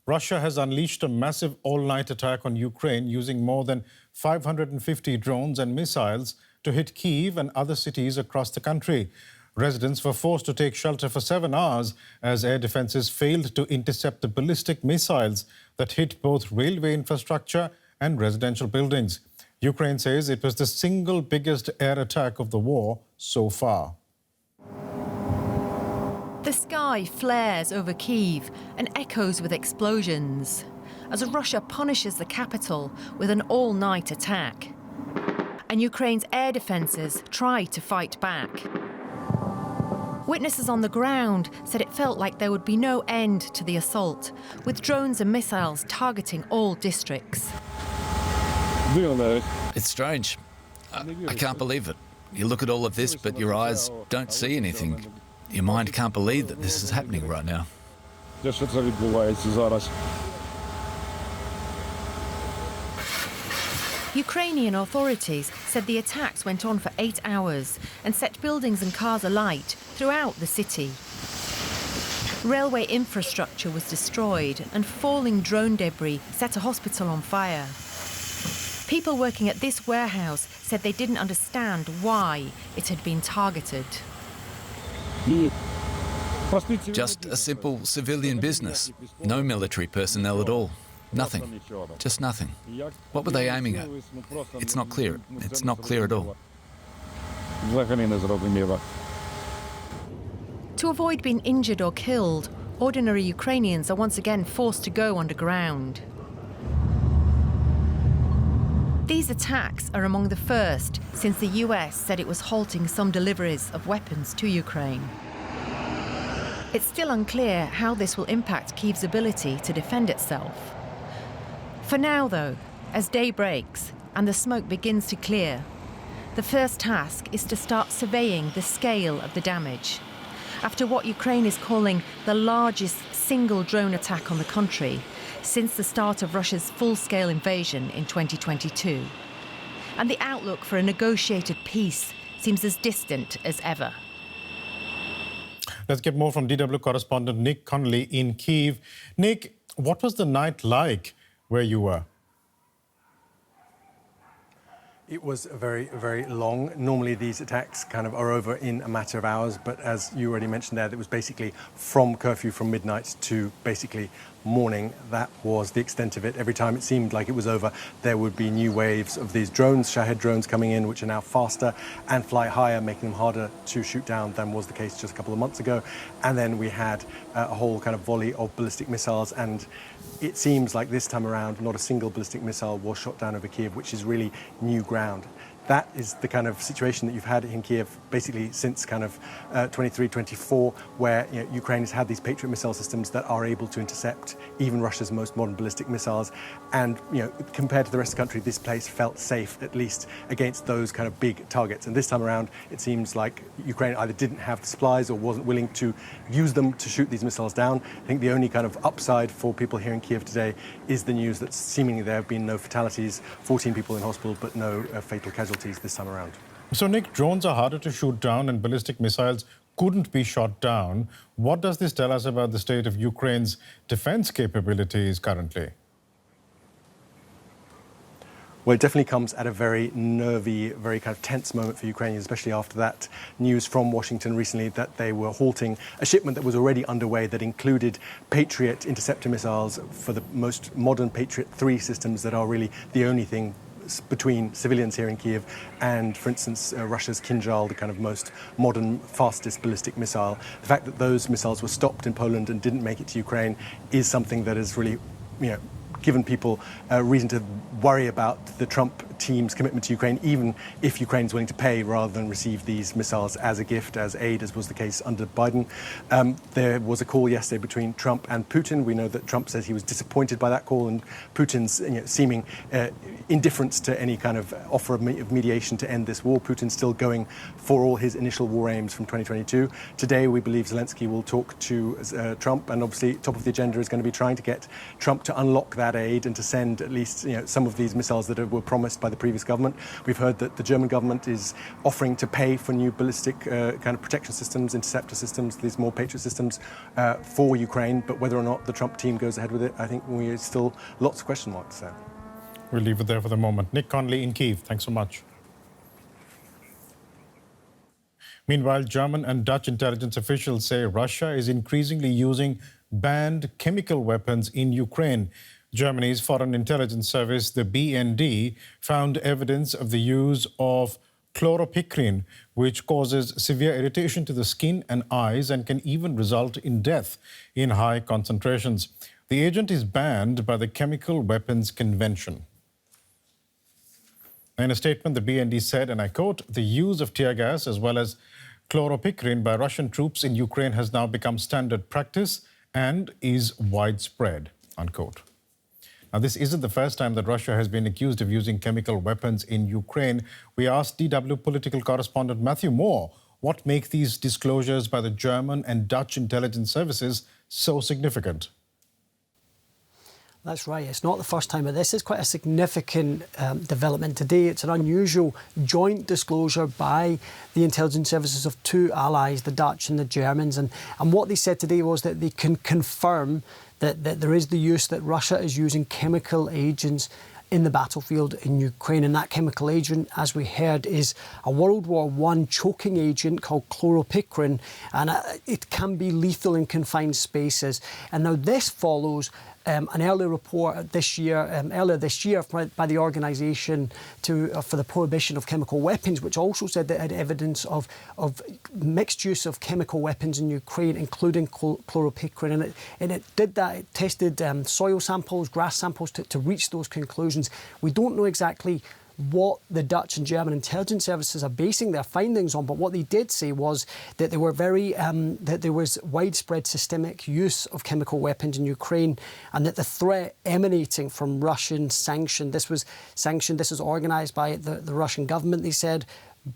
Russia has unleashed a massive all-night attack on Ukraine using more than 550 drones and missiles to hit Kyiv and other cities across the country. Residents were forced to take shelter for 7 hours as air defences failed to intercept the ballistic missiles that hit both railway infrastructure and residential buildings. Ukraine says it was the single biggest air attack of the war so far. The sky flares over Kyiv and echoes with explosions as Russia punishes the capital with an all-night attack. And Ukraine's air defences try to fight back. Witnesses on the ground said it felt like there would be no end to the assault, with drones and missiles targeting all districts. It's strange. I can't believe it. You look at all of this, but your eyes don't see anything. Your mind can't believe that this is happening right now. Ukrainian authorities said the attacks went on for 8 hours and set buildings and cars alight throughout the city. Railway infrastructure was destroyed and falling drone debris set a hospital on fire. People working at this warehouse said they didn't understand why it had been targeted. Just a simple civilian business. No military personnel at all. Nothing. Just nothing. What were they aiming at? It's not clear. It's not clear at all. To avoid being injured or killed, ordinary Ukrainians are once again forced to go underground. These attacks are among the first since the US said it was halting some deliveries of weapons to Ukraine. It's still unclear how this will impact Kyiv's ability to defend itself. For now, though, as day breaks and the smoke begins to clear, the first task is to start surveying the scale of the damage. After what Ukraine is calling the largest single drone attack on the country since the start of Russia's full-scale invasion in 2022. And the outlook for a negotiated peace seems as distant as ever. Let's get more from DW correspondent Nick Connolly in Kyiv. Nick, what was the night like where you were? It was very, very long. Normally these attacks kind of are over in a matter of hours, but as you already mentioned there, it was basically from curfew from midnight to basically morning. That was the extent of it. Every time it seemed like it was over, there would be new waves of these drones, Shahed drones coming in, which are now faster and fly higher, making them harder to shoot down than was the case just a couple of months ago. And then we had a whole kind of volley of ballistic missiles, and it seems like this time around, not a single ballistic missile was shot down over Kyiv, which is really new ground. That is the kind of situation that you've had in Kyiv basically since kind of 23-24, where Ukraine has had these Patriot missile systems that are able to intercept even Russia's most modern ballistic missiles. And compared to the rest of the country, this place felt safe, at least against those kind of big targets. And this time around, it seems like Ukraine either didn't have the supplies or wasn't willing to use them to shoot these missiles down. I think the only kind of upside for people here in Kyiv today is the news that seemingly there have been no fatalities, 14 people in hospital, but no fatal casualties this time around. So, Nick, drones are harder to shoot down and ballistic missiles couldn't be shot down. What does this tell us about the state of Ukraine's defense capabilities currently? Well, it definitely comes at a very nervy, very kind of tense moment for Ukrainians, especially after that news from Washington recently that they were halting a shipment that was already underway that included Patriot interceptor missiles for the most modern Patriot 3 systems that are really the only thing between civilians here in Kyiv and, for instance, Russia's Kinzhal, the kind of most modern, fastest ballistic missile. The fact that those missiles were stopped in Poland and didn't make it to Ukraine is something that has really, given people reason to worry about the Trump team's commitment to Ukraine, even if Ukraine is willing to pay rather than receive these missiles as a gift, as aid, as was the case under Biden. There was a call yesterday between Trump and Putin. We know that Trump says he was disappointed by that call, and Putin's seeming indifference to any kind of offer of mediation to end this war. Putin's still going for all his initial war aims from 2022. Today, we believe Zelensky will talk to Trump, and obviously top of the agenda is going to be trying to get Trump to unlock that that aid and to send at least some of these missiles that were promised by the previous government. We've heard that the German government is offering to pay for new ballistic kind of protection systems, interceptor systems, these more Patriot systems for Ukraine. But whether or not the Trump team goes ahead with it, I think we still lots of question marks there. We'll leave it there for the moment. Nick Connolly in Kyiv, thanks so much. Meanwhile, German and Dutch intelligence officials say Russia is increasingly using banned chemical weapons in Ukraine. Germany's Foreign Intelligence Service, the BND, found evidence of the use of Chloropicrin, which causes severe irritation to the skin and eyes and can even result in death in high concentrations. The agent is banned by the Chemical Weapons Convention. In a statement, the BND said, and I quote, "The use of tear gas as well as Chloropicrin by Russian troops in Ukraine has now become standard practice and is widespread," unquote. Now, this isn't the first time that Russia has been accused of using chemical weapons in Ukraine. We asked DW political correspondent Matthew Moore what makes these disclosures by the German and Dutch intelligence services so significant. That's right. It's not the first time, but this is quite a significant development today. It's an unusual joint disclosure by the intelligence services of two allies, the Dutch and the Germans. And what they said today was that they can confirm that there is the use that Russia is using chemical agents in the battlefield in Ukraine. And that chemical agent, as we heard, is a World War I choking agent called Chloropicrin. And it can be lethal in confined spaces. And now this follows an earlier report earlier this year by the Organisation for the Prohibition of Chemical Weapons, which also said that it had evidence of mixed use of chemical weapons in Ukraine, including chloropicrin. And it did that. It tested soil samples, grass samples to reach those conclusions. We don't know exactly what the Dutch and German intelligence services are basing their findings on, but what they did say was that they were that there was widespread systemic use of chemical weapons in Ukraine, and that the threat emanating from Russian sanction, this was organised by the Russian government, they said,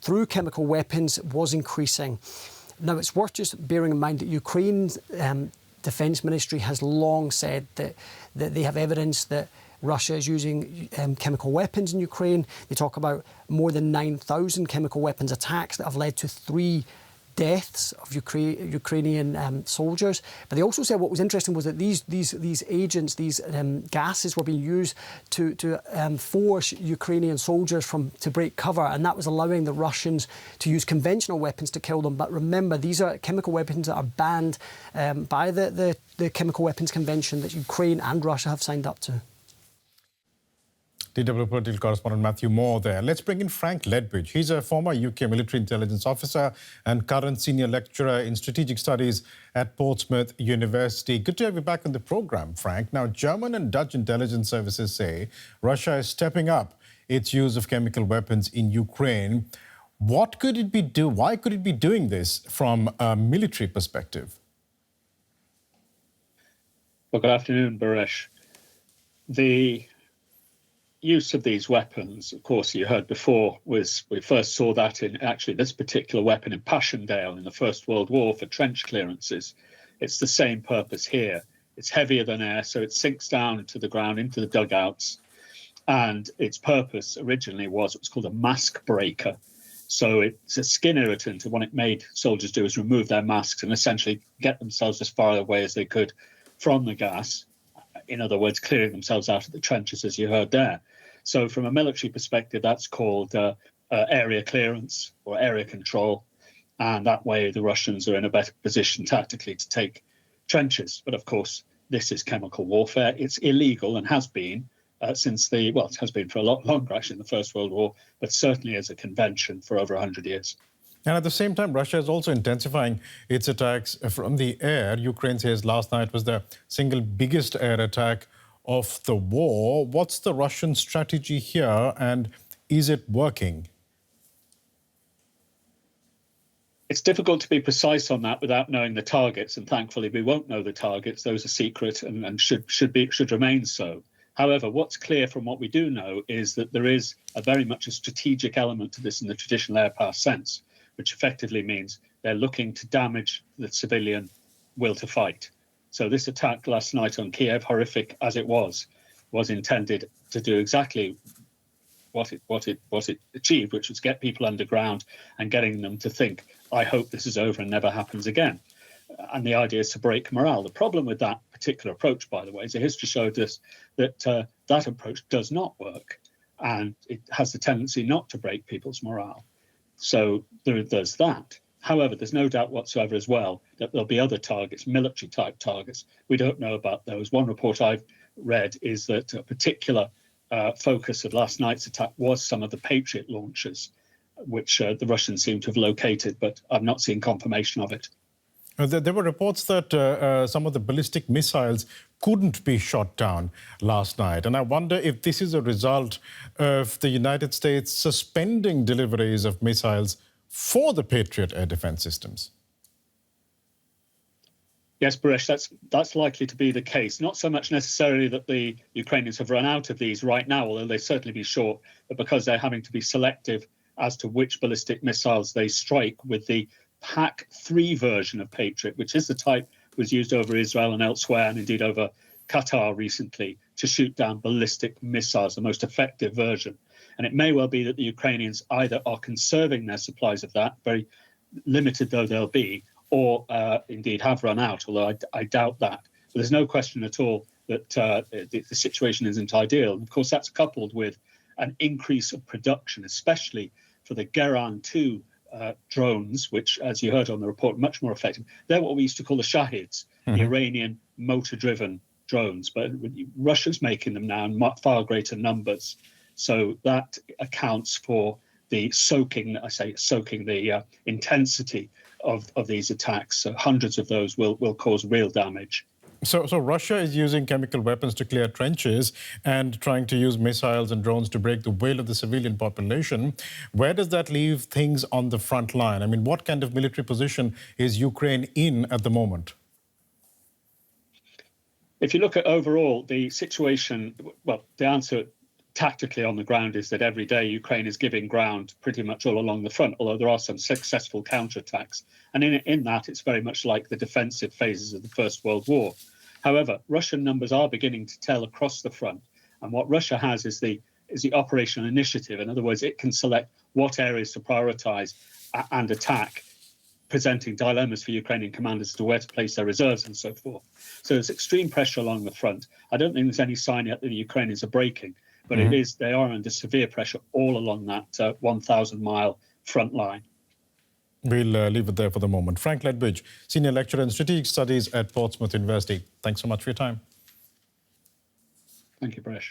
through chemical weapons was increasing. Now, it's worth just bearing in mind that Ukraine's Defence Ministry has long said that they have evidence that Russia is using chemical weapons in Ukraine. They talk about more than 9,000 chemical weapons attacks that have led to 3 deaths of Ukrainian soldiers. But they also said what was interesting was that these agents, these gases were being used to force Ukrainian soldiers to break cover, and that was allowing the Russians to use conventional weapons to kill them. But remember, these are chemical weapons that are banned by the Chemical Weapons Convention that Ukraine and Russia have signed up to. DW political correspondent Matthew Moore there. Let's bring in Frank Ledwidge. He's a former UK military intelligence officer and current senior lecturer in strategic studies at Portsmouth University. Good to have you back on the programme, Frank. Now, German and Dutch intelligence services say Russia is stepping up its use of chemical weapons in Ukraine. What could it be Why could it be doing this from a military perspective? Well, good afternoon, Baresh. The use of these weapons, of course, you heard before, we first saw that in actually this particular weapon in Passchendaele in the First World War for trench clearances. It's the same purpose here. It's heavier than air, so it sinks down to the ground, into the dugouts. And its purpose originally was called a mask breaker. So it's a skin irritant, and what it made soldiers do is remove their masks and essentially get themselves as far away as they could from the gas. In other words, clearing themselves out of the trenches, as you heard there. So from a military perspective, that's called area clearance or area control. And that way the Russians are in a better position tactically to take trenches. But of course, this is chemical warfare. It's illegal and has been it has been for a lot longer, actually, in the First World War, but certainly as a convention for over 100 years. And at the same time, Russia is also intensifying its attacks from the air. Ukraine says last night was the single biggest air attack of the war. What's the Russian strategy here, and is it working? It's difficult to be precise on that without knowing the targets, and thankfully we won't know the targets. Those are secret and should remain so. However, what's clear from what we do know is that there is very much a strategic element to this in the traditional air power sense, which effectively means they're looking to damage the civilian will to fight. So this attack last night on Kyiv, horrific as it was, was intended to do exactly what it achieved, which was get people underground and getting them to think, I hope this is over and never happens again. And the idea is to break morale. The problem with that particular approach, by the way, is the history showed us that that approach does not work, and it has the tendency not to break people's morale. So there's that. However, there's no doubt whatsoever as well that there'll be other targets, military-type targets. We don't know about those. One report I've read is that a particular focus of last night's attack was some of the Patriot launchers, which the Russians seem to have located, but I've not seen confirmation of it. There were reports that some of the ballistic missiles couldn't be shot down last night. And I wonder if this is a result of the United States suspending deliveries of missiles for the Patriot air defense systems. Yes, Baresh, that's likely to be the case. Not so much necessarily that the Ukrainians have run out of these right now, although they certainly be short, but because they're having to be selective as to which ballistic missiles they strike with the PAC-3 version of Patriot, which is the type was used over Israel and elsewhere, and indeed over Qatar recently, to shoot down ballistic missiles, the most effective version. And it may well be that the Ukrainians either are conserving their supplies of that, very limited though they'll be, or indeed have run out, although I doubt that. But there's no question at all that the situation isn't ideal. And of course, that's coupled with an increase of production, especially for the Geran 2 drones, which, as you heard on the report, much more effective. They're what we used to call the Shahids, the Iranian motor-driven drones, but Russia's making them now in far greater numbers. So that accounts for the soaking the intensity of these attacks. So hundreds of those will cause real damage. So Russia is using chemical weapons to clear trenches and trying to use missiles and drones to break the will of the civilian population. Where does that leave things on the front line? I mean, what kind of military position is Ukraine in at the moment? If you look at overall the situation, well, the answer tactically on the ground is that every day Ukraine is giving ground pretty much all along the front, although there are some successful counterattacks. And in that, it's very much like the defensive phases of the First World War. However, Russian numbers are beginning to tell across the front. And what Russia has is the operational initiative. In other words, it can select what areas to prioritize and attack, presenting dilemmas for Ukrainian commanders as to where to place their reserves and so forth. So there's extreme pressure along the front. I don't think there's any sign yet that the Ukrainians are breaking, but they are under severe pressure all along that 1,000-mile front line. We'll leave it there for the moment. Frank Ledwidge, Senior Lecturer in Strategic Studies at Portsmouth University. Thanks so much for your time. Thank you, Baresh.